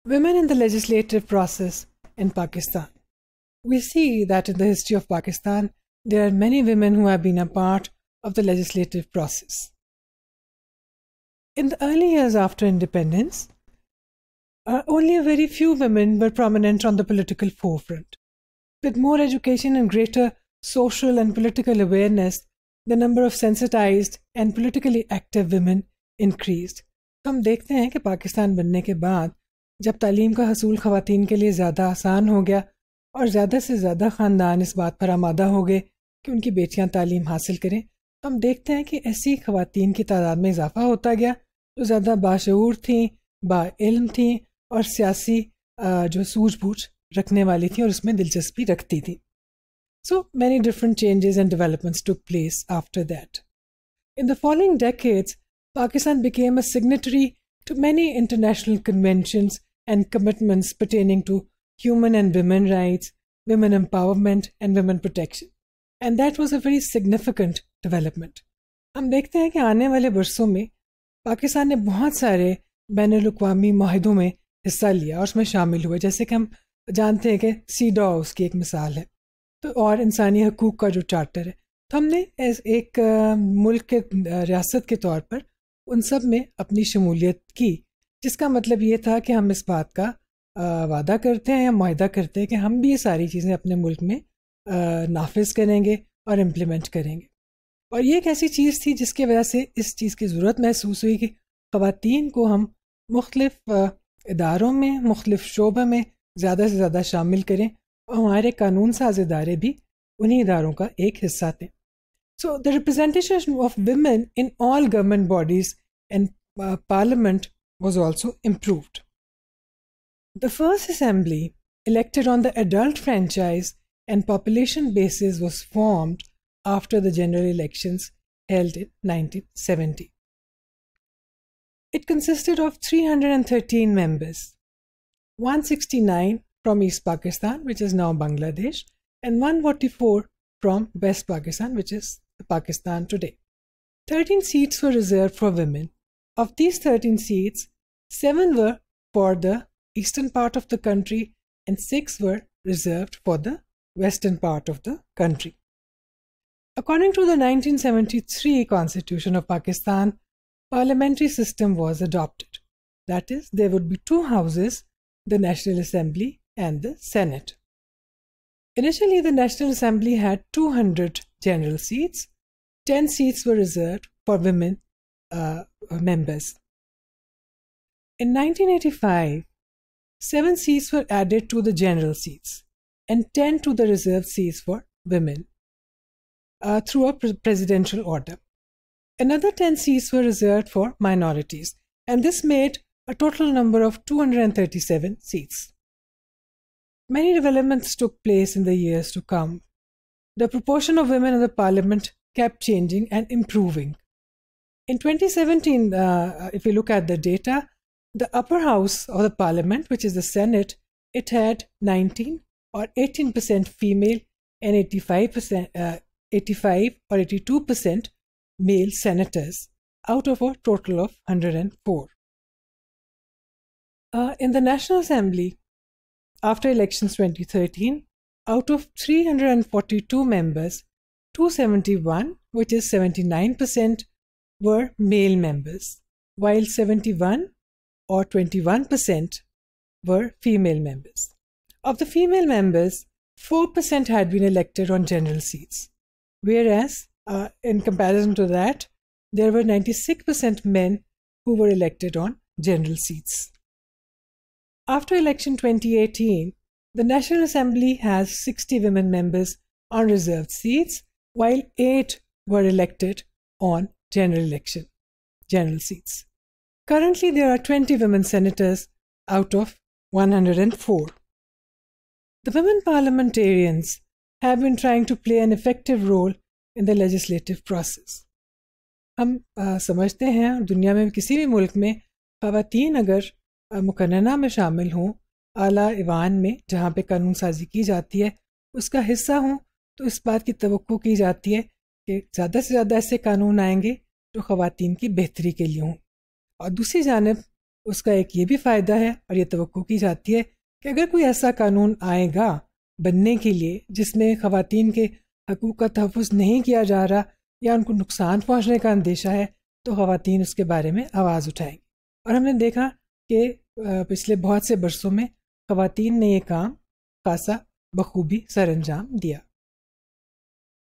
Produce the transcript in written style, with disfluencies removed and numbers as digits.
Women in the legislative process in Pakistan. We see that in the history of Pakistan, there are many women who have been a part of the legislative process. In the early years after independence, only a very few women were prominent on the political forefront. With more education and greater social and political awareness, the number of sensitized and politically active women increased. तो हम देखते हैं कि पाकिस्तान बनने के बाद जब तालीम का हसूल ख़वातीन के लिए ज़्यादा आसान हो गया और ज़्यादा से ज़्यादा ख़ानदान इस बात पर आमादा हो गए कि उनकी बेटियां तालीम हासिल करें, तो हम देखते हैं कि ऐसी ख़वातीन की तादाद में इजाफ़ा होता गया जो ज़्यादा बाशऊर थीं, बाइल्म थीं और सियासी जो सूझबूझ रखने वाली थी और उसमें दिलचस्पी रखती थी. So many different changes and developments took place after that. In the following decades, Pakistan became a signatory to many international conventions and commitments pertaining to human and women rights, women empowerment and women protection. And that was a very significant development. हम देखते हैं कि आने वाले वर्षों में पाकिस्तान ने बहुत सारे बैनुल-अक़वामी मुआहदों में हिस्सा लिया और उसमें शामिल हुए, जैसे कि हम जानते हैं कि सीडॉ उसकी एक मिसाल है, तो और इंसानी हकूक़ का जो चार्टर है. तो हमने एक मुल्क के रियासत के तौर पर उन सब में अपनी शमूलियत की, जिसका मतलब ये था कि हम इस बात का वादा करते हैं या मुआहदा करते हैं कि हम भी ये सारी चीज़ें अपने मुल्क में नाफिज करेंगे और इम्प्लीमेंट करेंगे. और ये एक ऐसी चीज़ थी जिसकी वजह से इस चीज़ की ज़रूरत महसूस हुई कि ख़वातीन को हम मुख्तलिफ़ इदारों में, मुख्तलिफ़ शोबों में ज़्यादा से ज़्यादा शामिल करें और हमारे कानून साज इदारे भी उन्हीं इदारों का एक हिस्सा थे. So the representation of women in all government bodies and parliament was also improved. The first assembly, elected on the adult franchise and population basis, was formed after the general elections held in 1970. It consisted of 313 members, 169 from East Pakistan, which is now Bangladesh, and 144 from West Pakistan, which is Pakistan today. 13 seats were reserved for women. Of these 13 seats, 7 were for the eastern part of the country and 6 were reserved for the western part of the country. According to the 1973 Constitution of Pakistan, parliamentary system was adopted. That is, there would be two houses, the National Assembly and the Senate. Initially, the National Assembly had 200 general seats. 10 seats were reserved for women members. In 1985, 7 seats were added to the general seats and 10 to the reserved seats for women through a presidential order. Another 10 seats were reserved for minorities, and this made a total number of 237 seats. Many developments took place in the years to come. The proportion of women in the parliament kept changing and improving. In 2017, if we look at the data, the upper house of the parliament, which is the Senate, it had 19 or 18% female and 85 or 82% male senators out of a total of 104. In the National Assembly, after elections 2013, out of 342 members, 271, which is 79%, were male members, while 71 or 21% were female members. Of the female members, 4% had been elected on general seats, whereas in comparison to that, there were 96% men who were elected on general seats. After election 2018, the National Assembly has 60 women members on reserved seats, while 8 were elected on general seats. Currently, there are 20 women senators out of 104. The women parliamentarians have been trying to play an effective role in the legislative process. हम समझते हैं दुनिया में किसी भी मुल्क में ख़वातीन अगर मुकन्नना में शामिल हों, आला ईवान में जहाँ पे कानून साजी की जाती है उसका हिस्सा हों, तो इस बात की तवक्को की जाती है कि ज़्यादा से ज़्यादा ऐसे कानून आएंगे जो ख़वातीन की बेहतरी के लिए हों. और दूसरी जानिब اس کا ایک یہ بھی فائدہ ہے اور یہ توقع کی جاتی ہے کہ اگر کوئی ایسا قانون آئے گا بننے کے لیے جس میں خواتین کے حقوق کا تحفظ نہیں کیا جا رہا یا ان کو نقصان پہنچنے کا اندیشہ ہے تو خواتین اس کے بارے میں آواز اٹھائیں گی. اور ہم نے دیکھا کہ پچھلے بہت سے برسوں میں خواتین نے یہ کام خاصا بخوبی سر انجام دیا.